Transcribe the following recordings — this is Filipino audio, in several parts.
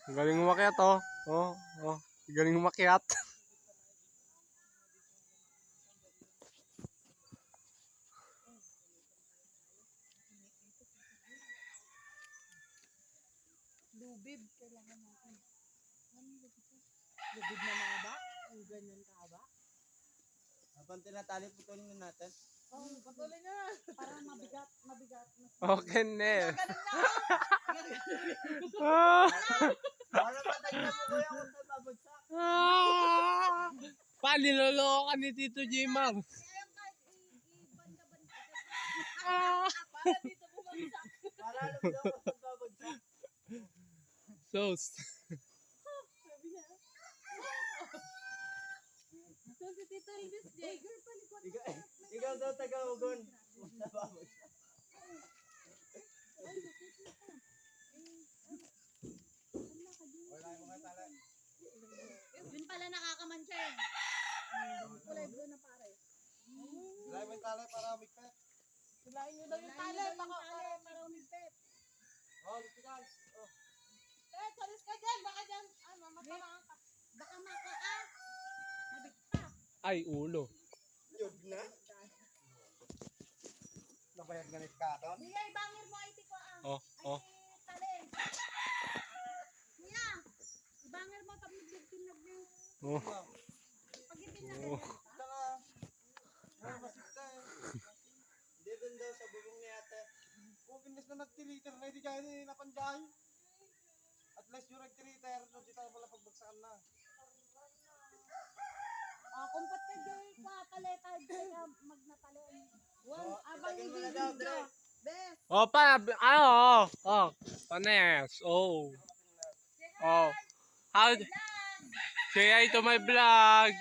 Galing umakyat, oh. Oh, oh. Galing umakyat. Lubid, kailangan natin. Lubid na mahaba? Ang ganyan kahaba? Habang tinatali, putulin na natin. Oh, patuloy na. Para mabigat. Okay, ne. Para matagyan mo kuya kung saan babagsak. Paniloloko ka ni Tito Jimar. Para dito bumagsak. Para alam daw kung saan babagsak. Sos. Sabi niya. So, si Tito Elvis J. Ikaw daw taga-ugon. Kung saan babagsak. Wala yung mga tala. Yun pala nakakamansya eh. Kulay blue na pare. Wala yung tala para umigpet. Sulain nyo daw yung tali. Para umigpit. Oh, lupikan. Oh. Eh, salis ka dyan. Baka dyan, matamaan ka. Baka mabigta. Ay, ulo. Yun na. Nabayag ganit ka ito. Kuya, ibangir mo ay tiko ang. Oh, oh. Ay, tali. Kuya, ibangir mo tapos nagtinag niyo. Oh. Pag itinag Oh. Saka, masikta eh. Hindi dun daw sa bubong ni ate. Kung kinis na nagtiliter na, hindi kaya ni napanjay. At least yung nagtiliter, hindi tayo pala pagbagsakan na. Kumpot ka dyan, tali tayo magnatali. Oh, Abang itagin mo hindi na daw, video. Dre. Bes. Oh, ano? Oh. Panes. Oh. Oh. How? Say hi to my vlog.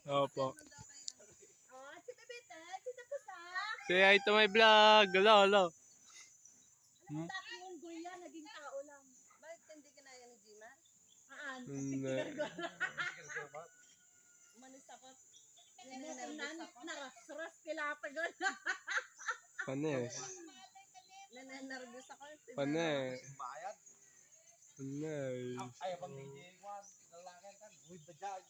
Opo. Si Bebete, si Tapusa. Say hi to my vlog. Hello, hello. Alam mo dati yung unggoy yan, naging tao lang. Bakit hindi kinaya ni Gina? Hindi. Umalis ako. Narasras kilatagal. Panes. Nananargus ako. Panes. Bayad. Panes. Ay, pang DJ Juan, lalaki kan, with the judge.